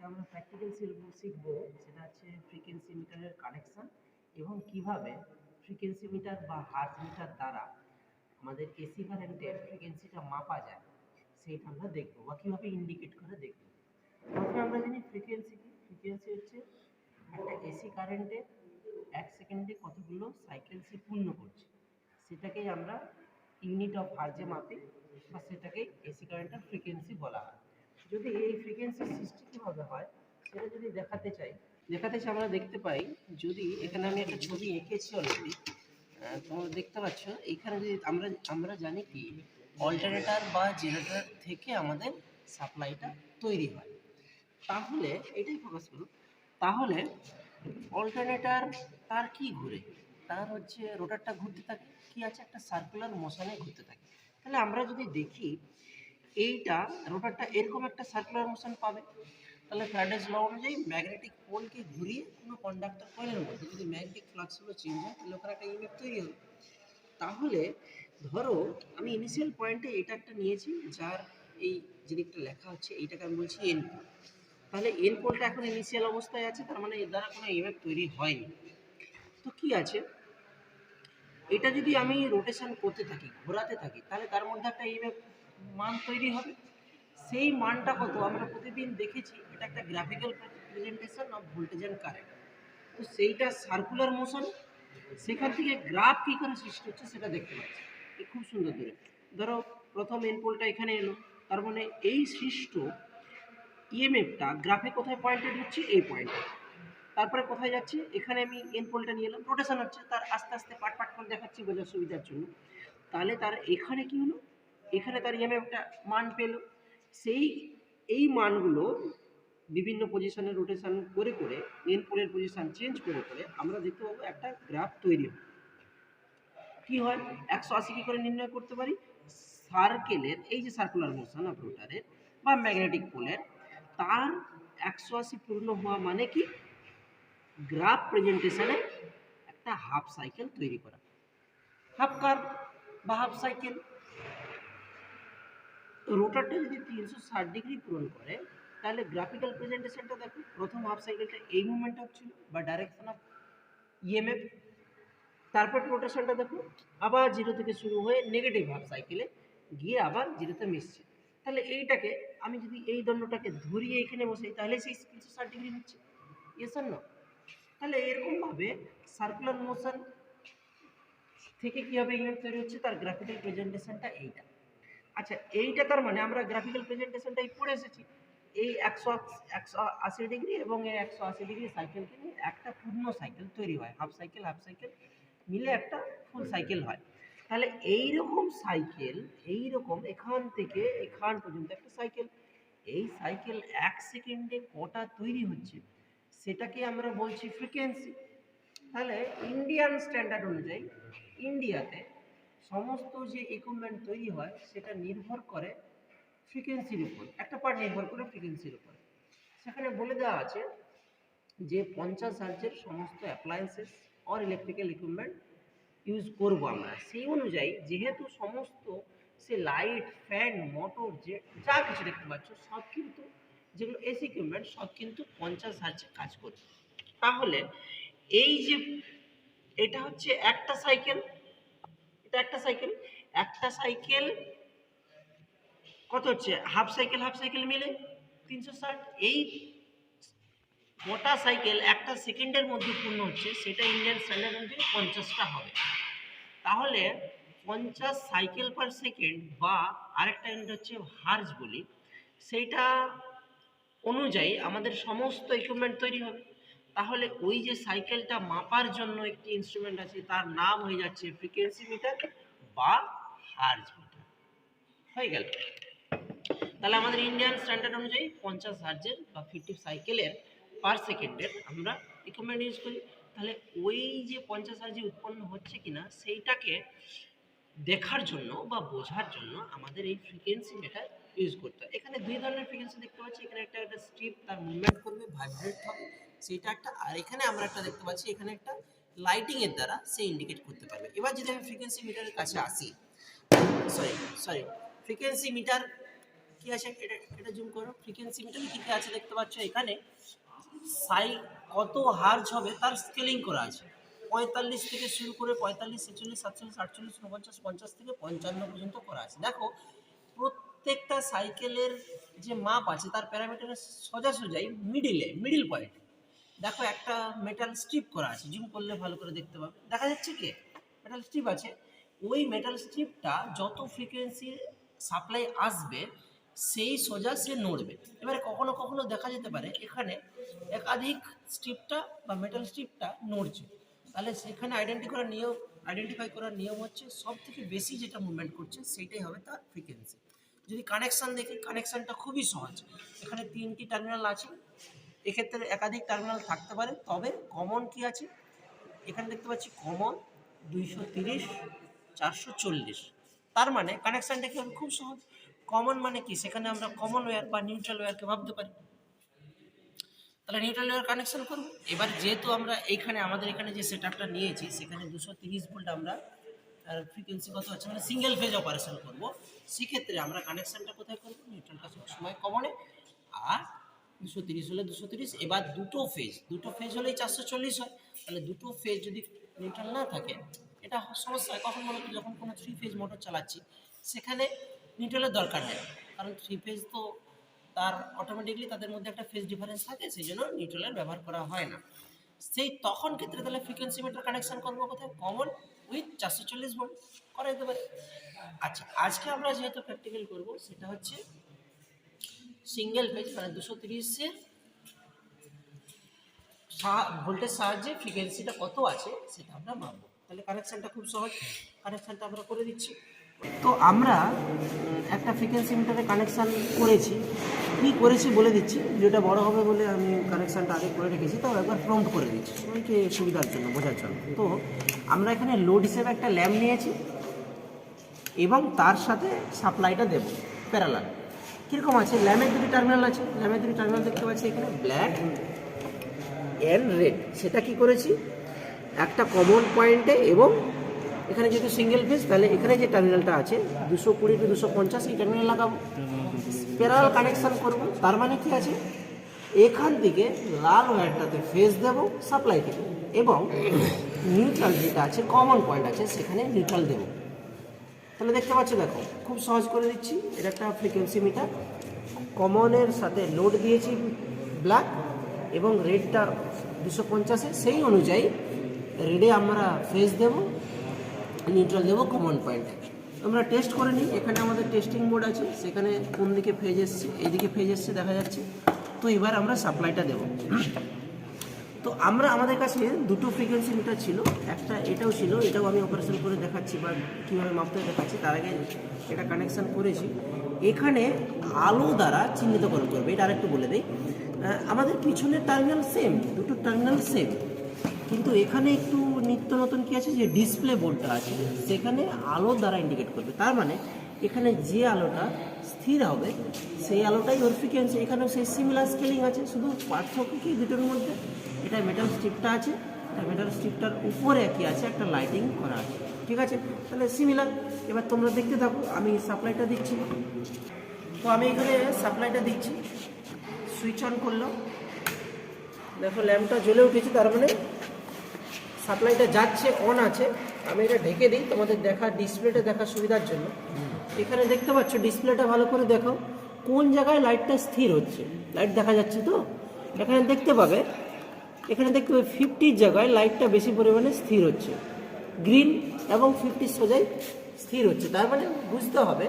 আমরা প্র্যাকটিক্যাল শিখবো সেটা হচ্ছে ফ্রিকোয়েন্সি মিটারের কানেকশন এবং কিভাবে ফ্রিকোয়েন্সি মিটার বা হার্জ মিটার দ্বারা আমাদের এসি কারেন্টের ফ্রিকোয়েন্সিটা মাপা যায় সেইটা আমরা দেখবো বা কিভাবে ইন্ডিকেট করে দেখবো। প্রথমে আমরা জানি ফ্রিকোয়েন্সি কি। ফ্রিকোয়েন্সি হচ্ছে একটা এসি কারেন্টে 1 সেকেন্ডে কতগুলো সাইকেল সে পূর্ণ করছে, সেটাকেই আমরা ইউনিট অফ হার্জে মাপি বা সেটাকেই এসি কারেন্টের ফ্রিকোয়েন্সি বলা হয়। যদি এই ফ্রিকোয়েন্সির সৃষ্টি কীভাবে হয় সেটা যদি দেখাতে চাই আমরা দেখতে পাই, যদি এখানে আমি একটা ছবি এঁকেছি অলরেডি, তোমরা দেখতে পাচ্ছ এখানে যদি আমরা জানি কি অল্টারনেটর বা জেনারেটর থেকে আমাদের সাপ্লাইটা তৈরি হয়। তাহলে এটাই ফোকাস করুন। তাহলে অল্টারনেটর তার কি ঘুরে, তার হচ্ছে রোটারটা ঘুরতে থাকে, কি আছে একটা সার্কুলার মোশনে ঘুরতে থাকে। তাহলে আমরা যদি দেখি এইটা রোটারটা এরকম একটা সার্কুলার মোশন পাবে, তাহলে ফ্যারাডেজ ল অনুযায়ী ম্যাগনেটিক পোলকে ঘুরিয়ে কোনো কন্ডাক্টর কয়েলের মধ্যে যদি ম্যাগনেটিক ফ্লাক্সগুলো চেঞ্জ হয় তাহলে ওখানে একটা ইএমএফ তৈরি হবে। তাহলে ধরো আমি ইনিশিয়াল পয়েন্টে এটা একটা নিয়েছি, যার এই যেদিকটা লেখা হচ্ছে এইটাকে আমি বলছি এন পোল। তাহলে এন পোলটা এখন ইনিশিয়াল অবস্থায় আছে, তার মানে এর দ্বারা কোনো ইএমএফ তৈরি হয়নি। তো কি আছে, এটা যদি আমি রোটেশন করতে থাকি, ঘোরাতে থাকি, তাহলে তার মধ্যে একটা ইএমএফ মান তৈরি হবে। সেই মানটা কত আমরা প্রতিদিন দেখেছি, এটা একটা graphical representation of voltage and current. তো সেইটা সার্কুলার মোশন, সেখান থেকে গ্রাফ কী করে সৃষ্টি হচ্ছে সেটা দেখতে পাচ্ছি খুব সুন্দর করে। ধরো প্রথম এন পোলটা এখানে এলো, তার মানে এই সৃষ্ট ইএমএফটা গ্রাফে কোথায় পয়েন্টেড হচ্ছে, এই পয়েন্টে। তারপরে কোথায় যাচ্ছে, এখানে আমি এন পোলটা নিয়ে এলাম, রোটেশন হচ্ছে, তার আস্তে আস্তে পাট পাট করে দেখাচ্ছি বোঝার সুবিধার জন্য। তাহলে তার এখানে কি হলো, এখানে তার ইএমএফটা মান পেলো। এই মানগুলো বিভিন্ন পজিশনে রোটেশন করে করে এন পোলের পজিশন চেঞ্জ করে করে আমরা দেখতে পাবো একটা গ্রাফ তৈরি হয়। কি হয়, 180 কি করে নির্ণয় করতে পারি, সার্কেলের এই যে সার্কুলার মোশন অফ রোটারের বা ম্যাগনেটিক পোলের, তার 180 পূর্ণ হওয়া মানে কি গ্রাফ প্রেজেন্টেশনে একটা হাফ সাইকেল তৈরি করা, হাফ কার্ভ বা হাফ সাইকেল। রোটারটা যদি 360 ডিগ্রি পূরণ করে তাহলে গ্রাফিক্যাল প্রেজেন্টেশনটা দেখো, প্রথম হাফ সাইকেলটা এই মুভমেন্ট হচ্ছিল বা ডাইরেকশন অফ ইএমএফ, তারপর রোটেশনটা দেখো আবার জিরো থেকে শুরু হয়ে নেগেটিভ হাফ সাইকেলে গিয়ে আবার জিরোতে মিশছে। তাহলে এইটাকে আমি যদি এই দণ্ডটাকে ধরিয়ে এখানে বসাই তাহলে সেই 360 ডিগ্রি হচ্ছে, ইয়েস অর নো? তাহলে এরকমভাবে সার্কুলার মোশন থেকে কীভাবে ইএমএফ তৈরি হচ্ছে তার গ্রাফিক্যাল প্রেজেন্টেশনটা এইটা। আচ্ছা, এইটা তার মানে আমরা গ্রাফিক্যাল প্রেজেন্টেশনটাই পড়ে এসেছি, এই 180 ডিগ্রি এবং এই 180 ডিগ্রি সাইকেলকে নিয়ে একটা পূর্ণ সাইকেল তৈরি হয়, হাফ সাইকেল মিলে একটা ফুল সাইকেল হয়। তাহলে এইরকম সাইকেল, এইরকম এখান থেকে এখান পর্যন্ত একটা সাইকেল, এই সাইকেল 1 সেকেন্ডে কটা তৈরি হচ্ছে সেটাকে আমরা বলছি ফ্রিকোয়েন্সি। তাহলে ইন্ডিয়ান স্ট্যান্ডার্ড অনুযায়ী ইন্ডিয়াতে সমস্ত যে ইকুইপমেন্ট তৈরি হয় সেটা নির্ভর করে ফ্রিকোয়েন্সির উপর, একটা পার্ট নির্ভর করে ফ্রিকোয়েন্সির উপর। সেখানে বলে দেওয়া আছে যে 50 হার্জের সমস্ত appliances or electrical equipment use করব আমরা, সেই অনুযায়ী যেহেতু সমস্ত সে লাইট, ফ্যান, মোটর, যে যা কিছু দেখতে পাচ্ছ সব কিন্তু যেগুলো এসি ইকুইপমেন্ট সব কিন্তু 50 হার্জে কাজ করছে। তাহলে এই যে এটা হচ্ছে একটা সাইকেল, এটা একটা সাইকেল কত হচ্ছে, হাফ সাইকেল মিলে 360। এই গোটা সাইকেল একটা সেকেন্ডের মধ্যে পূর্ণ হচ্ছে, সেটা ইন্ডিয়ান স্ট্যান্ডার্ড অনুযায়ী 50টা হবে। তাহলে 50 সাইকেল পার সেকেন্ড বা আরেকটা ইউনিট হচ্ছে হার্জ বলি, সেইটা অনুযায়ী আমাদের সমস্ত ইকুইপমেন্ট তৈরি হবে। তাহলে ওই যে সাইকেলটা মাপার জন্য একটি ইনস্ট্রুমেন্ট আছে, তার নাম হয়ে যাচ্ছে ফ্রিকোয়েন্সি মিটার বা হার্জ মিটার। হয়ে গেল। তাহলে আমাদের ইন্ডিয়ান স্ট্যান্ডার্ড অনুযায়ী 50 হার্জের বা 50 সাইকেলের পার সেকেন্ডের আমরা ইকুইপমেন্ট ইউজ করি। তাহলে ওই যে 50 হার্জে উৎপন্ন হচ্ছে কিনা সেইটাকে দেখার জন্য বা বোঝার জন্য আমাদের এই ফ্রিকোয়েন্সি মিটার ইউজ করতে হয়। এখানে দুই ধরনের ফ্রিকোয়েন্সি দেখতে পাচ্ছি, এখানে একটা স্ট্রিপ তার মুভমেন্ট করবে, ভাইব্রেট হবে, সেটা একটা, আর এখানে আমরা একটা দেখতে পাচ্ছি এখানে একটা লাইটিং এর দ্বারা সে ইন্ডিকেট করতে পারবে। এবার যদি আমি ফ্রিকোয়েন্সি মিটারের কাছে আসি, সরি ফ্রিকোয়েন্সি মিটার কি আছে এটা জুম করো, ফ্রিকোয়েন্সি মিটারে কি কি আছে দেখতে পাচ্ছ, এখানে সাই কত হার্জ হবে তার স্কেলিং করা আছে। 45 থেকে শুরু করে 45, 46, 47, 48, 49, 50 থেকে 55 পর্যন্ত করা আছে। দেখো প্রত্যেকটা সাইকেলের যে মাপ আছে তার প্যারামিটারের সোজাসুজাই মিডিল পয়েন্ট দেখো একটা মেটাল স্ট্রিপ করা আছে, জুম করলে ভালো করে দেখতে পাবে, দেখা যাচ্ছে কি মেটাল স্ট্রিপ আছে। ওই মেটাল স্ট্রিপটা যত ফ্রিকোয়েন্সি সাপ্লাই আসবে সেই সোজা সে নড়বে। এবারে কখনো কখনো দেখা যেতে পারে এখানে একাধিক স্ট্রিপটা বা মেটাল স্ট্রিপটা নড়ছে, তাহলে সেখানে আইডেন্টিফাই করার নিয়ম হচ্ছে সব থেকে বেশি যেটা মুভমেন্ট করছে সেইটাই হবে তার ফ্রিকোয়েন্সি। যদি কানেকশান দেখি, কানেকশানটা খুবই সহজ। এখানে 3টি টার্মিনাল আছে, এক্ষেত্রে একাধিক টার্মিনাল থাকতে পারে, তবে কমন কি আছে এখানে দেখতে পাচ্ছি, কমন 230, 440। তার মানে কানেকশানটা কি হবে, খুব সহজ। কমন মানে কি, সেখানে আমরা কমন ওয়্যার বা নিউট্রাল ওয়্যারকে ভাবতে পারি, তাহলে নিউট্রাল ওয়্যার কানেকশন করব। এবার যেহেতু আমরা আমাদের এখানে যে সেটআপটা নিয়েছি সেখানে 230 ভোল্ট আমরা ফ্রিকোয়েন্সি কত আছে মানে সিঙ্গেল ফেজ অপারেশন করব, সেক্ষেত্রে আমরা কানেকশনটা কোথায় করব, নিউট্রালটা সবসময় কমনে, আর 230 হলে 230। এবার দুটো ফেজ হলেই 440 হয়, তাহলে দুটো ফেজ যদি নিউট্রাল না থাকে এটা সমস্যা হয়। কখন বলতো, যখন কোনো 3 ফেজ মোটর চালাচ্ছি সেখানে নিউট্রালের দরকার নেই, কারণ 3 ফেজ তো তার অটোমেটিকলি তাদের মধ্যে একটা ফেজ ডিফারেন্স থাকে, সেই জন্য নিউট্রালের ব্যবহার করা হয় না। সেই তখন ক্ষেত্রে তাহলে ফ্রিকোয়েন্সি মিটার কানেকশন করবো কোথায়, কমন উইথ 440 ভোল্ট করা যেতে পারে। আচ্ছা, আজকে আমরা যেহেতু প্র্যাকটিক্যাল করব সেটা হচ্ছে সিঙ্গেল ফেজ মানে 230 ভোল্টের সাহায্যে ফ্রিকোয়েন্সিটা কত আছে সেটা আমরা মাপবো। তাহলে কানেকশানটা খুব সহজ, কানেকশানটা আমরা করে দিচ্ছি। তো আমরা একটা ফ্রিকোয়েন্সি মিটারে কানেকশান করেছি, কী করেছি বলে দিচ্ছি, ভিডিওটা বড় হবে বলে আমি কানেকশানটা আগে করে রেখেছি, তো একবার প্রম্পট করে দিচ্ছি সবাইকে সুবিধার জন্য, বোঝার জন্য। তো আমরা এখানে লোড হিসেবে একটা ল্যাম্প নিয়েছি এবং তার সাথে সাপ্লাইটা দেবো প্যারালাল। কীরকম আছে, ল্যাম্পের দুটি টার্মিনাল আছে, ল্যাম্পের দুটি টার্মিনাল দেখতে পাচ্ছি এখানে ব্ল্যাক অ্যান্ড রেড। সেটা কি করেছি, একটা কমন পয়েন্টে, এবং এখানে যেহেতু সিঙ্গেল ফেজ তাহলে এখানে যে টার্মিনালটা আছে 220 টু 250 এই টার্মিনাল লাগাবো, প্যারালাল কানেকশান করব। তার মানে কি আছে, এখান থেকে লাল ওয়্যারটাতে ফেজ দেবো সাপ্লাই থেকে, এবং নিউট্রাল যেটা আছে কমন পয়েন্ট আছে সেখানে নিউট্রাল দেবো। তাহলে দেখতে পাচ্ছ, দেখো খুব সহজ করে দিচ্ছি। এটা একটা ফ্রিকোয়েন্সি মিটার, কমনের সাথে লোড দিয়েছি ব্ল্যাক এবং রেডটা 250-এ, সেই অনুযায়ী রেডে আমরা ফেজ দেবো, নিউট্রাল দেবো কমন পয়েন্টে। আমরা টেস্ট করে নিই, এখানে আমাদের টেস্টিং মোড আছে, সেখানে কোন দিকে ফেজ এসছে, এইদিকে ফেজ এসছে দেখা যাচ্ছে। তো এবার আমরা সাপ্লাইটা দেব। তো আমাদের কাছে দুটো ফ্রিকোয়েন্সি মিটার ছিল, একটা এটাও ছিল, এটাও আমি অপারেশন করে দেখাচ্ছি বা কীভাবে মাপতে দেখাচ্ছি। তার আগে এটা কানেকশান করেছি, এখানে আলো দ্বারা চিহ্নিতকরণ করবে। এটা আরেকটু বলে দিই, আমাদের পিছনের টার্মিনাল সেম, দুটো টার্মিনাল সেম, কিন্তু এখানে একটু নিত্য নতুন কী আছে, যে ডিসপ্লে বোর্ডটা আছে সেখানে আলো দ্বারা ইন্ডিকেট করবে। তার মানে এখানে যে আলোটা স্থির হবে সেই আলোটাই ওর ফ্রিকোয়েন্সি। এখানেও সেই সিমিলার স্কেলিং আছে, শুধু পার্থক্য কি দুটোর মধ্যে, এটা মেটাল স্ট্রিপটা আছে, মেটাল স্ট্রিপটার উপরে কি আছে, একটা লাইটিং করা আছে, ঠিক আছে, তাহলে সিমিলার। এবার তোমরা দেখতে থাকো, আমি সাপ্লাইটা দিচ্ছি। তো আমি এখানে সাপ্লাইটা দিচ্ছি, সুইচ অন করলাম, দেখো ল্যাম্পটা জ্বলে উঠেছে, তার মানে সাপ্লাইটা যাচ্ছে, অন আছে। আমি এটা ঢেকে দিই তোমাদের ডিসপ্লেটা দেখার সুবিধার জন্য। এখানে দেখতে পাচ্ছ ডিসপ্লেটা ভালো করে দেখো, কোন জায়গায় লাইটটা স্থির হচ্ছে, লাইট দেখা যাচ্ছে তো, এখানে দেখতে পাবে 50 জায়গায় লাইটটা বেশি পরিমাণে স্থির হচ্ছে, গ্রিন এবং 50 সোজাই স্থির হচ্ছে। তার মানে বুঝতে হবে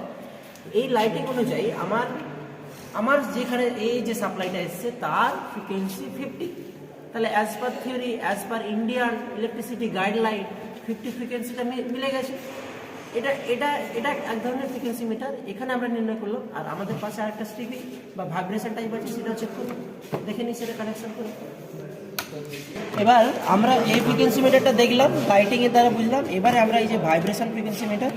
এই লাইটিং অনুযায়ী আমার যেখানে এই যে সাপ্লাইটা এসছে তার ফ্রিকোয়েন্সি 50। তাহলে as per theory, as per Indian electricity guideline 50 ফ্রিকোয়েন্সিটা মিলে গেছে। এটা এক ধরনের ফ্রিকোয়েন্সি মিটার, এখানে আমরা নির্ণয় করলাম। আর আমাদের পাশে আরেকটা স্ট্রিপি বা ভাইব্রেশন টাইপ আছে, সেটাও চেক করবো, দেখে নিই সেটা কানেকশন করে। এবার আমরা এই ফ্রিকোয়েন্সি মিটারটা দেখলাম, লাইটিংয়ের দ্বারা বুঝলাম। এবারে আমরা এই যে ভাইব্রেশন ফ্রিকোয়েন্সি মিটার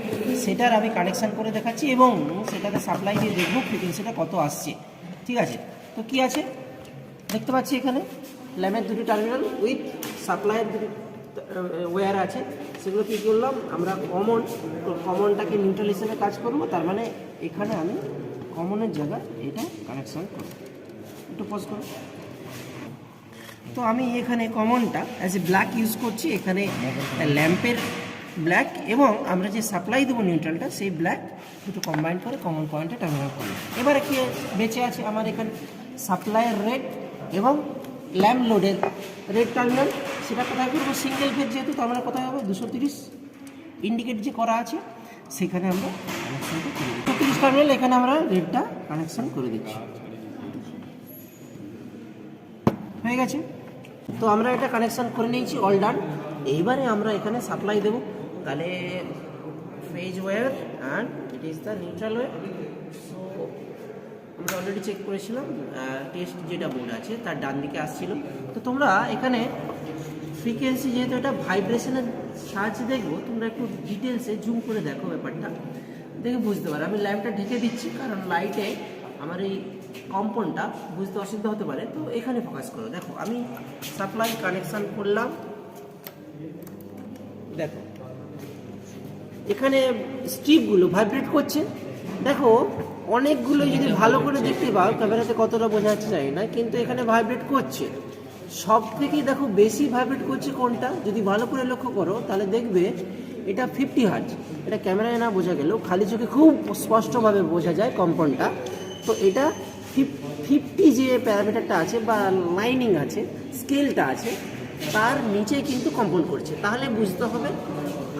সেটার আমি কানেকশান করে দেখাচ্ছি এবং সেটাতে সাপ্লাই দিয়ে দেখবো ফ্রিকোয়েন্সিটা কত আসছে, ঠিক আছে। তো কি আছে দেখতে পাচ্ছি, এখানে ল্যাম্পের দুটি টার্মিনাল উইথ সাপ্লাইয়ের দুটি ওয়্যার আছে, সেগুলো কী করলাম আমরা কমনটাকে নিউট্রাল হিসেবে কাজ করবো। তার মানে এখানে আমি কমনের জায়গায় এটা কানেকশন করো, একটু পজ করো। তো আমি এখানে কমনটা অ্যাজ এ ব্ল্যাক ইউজ করছি, এখানে ল্যাম্পের ব্ল্যাক এবং আমরা যে সাপ্লাই দেবো নিউট্রালটা সেই ব্ল্যাক দুটো কম্বাইন করে কমন পয়েন্টে টার্মিনেট করলাম। এবারে কি বেঁচে আছে আমার এখানে সাপ্লাইয়ের রেড এবং ল্যাম্প লোডের রেড টার্মিনাল, সেটা কোথায় করবো? সিঙ্গেল ফেজ যেহেতু, তার মানে কোথায় হবে? 230 ইন্ডিকেট যে করা আছে সেখানে আমরা কানেকশানটা করে দিচ্ছি। 230 টার্মিনাল এখানে আমরা রেডটা কানেকশান করে দিচ্ছি, হয়ে গেছে। তো আমরা এটা কানেকশান করে নিয়েছি, অল ডান। এইবারে আমরা এখানে সাপ্লাই দেবো, তাহলে phase wire and it is the neutral wire. So আমরা অলরেডি চেক করেছিলাম, টেস্ট যেটা বোর্ড আছে তার ডান দিকে আসছিল। তো তোমরা এখানে ফ্রিকোয়েন্সি, যেহেতু এটা ভাইব্রেশনের সাহায্যে দেখবো, তোমরা একটু ডিটেলসে জুম করে দেখো ব্যাপারটা, দেখে বুঝতে পারো। আমি ল্যাম্পটা ঢেকে দিচ্ছি কারণ লাইটে আমার এই কম্পনটা বুঝতে অসুবিধা হতে পারে, তো এখানে ফোকাস করো। দেখো আমি সাপ্লাই কানেকশান করলাম, দেখো এখানে স্ট্রিপগুলো ভাইব্রেট করছে। দেখো অনেকগুলো, যদি ভালো করে দেখতে পাও, ক্যামেরাতে কতটা বোঝা যাচ্ছে জানি না, কিন্তু এখানে ভাইব্রেট করছে। সব থেকেই দেখো বেশি ভাইব্রেট করছে কোনটা, যদি ভালো করে লক্ষ্য করো তাহলে দেখবে এটা 50 হার্জ। এটা ক্যামেরায় না বোঝা গেলেও খালি চোখে খুব স্পষ্টভাবে বোঝা যায় কম্পনটা। তো এটা 50 যে প্যারামিটারটা আছে বা লাইনিং আছে, স্কেলটা আছে, তার নিচে কিন্তু কম্পন করছে। তাহলে বুঝতে হবে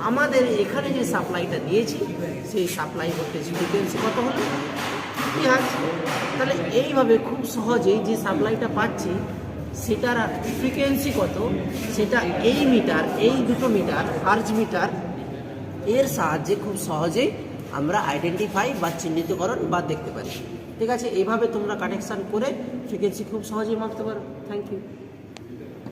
আমাদের এখানে যে সাপ্লাইটা দিয়েছি সেই সাপ্লাই ভোল্টেজ ফ্রিকোয়েন্সি কত হলো, 50 হার্জ। তাহলে এইভাবে খুব সহজেই যে সাপ্লাইটা পাচ্ছি সেটার ফ্রিকোয়েন্সি কত, সেটা এই মিটার, এই দুটো মিটার, হার্জ মিটার এর সাহায্যে খুব সহজেই আমরা আইডেন্টিফাই বা চিহ্নিতকরণ বা দেখতে পারি। ঠিক আছে, এইভাবে তোমরা কানেকশান করে ফ্রিকোয়েন্সি খুব সহজেই মাপতে পারো। Thank you.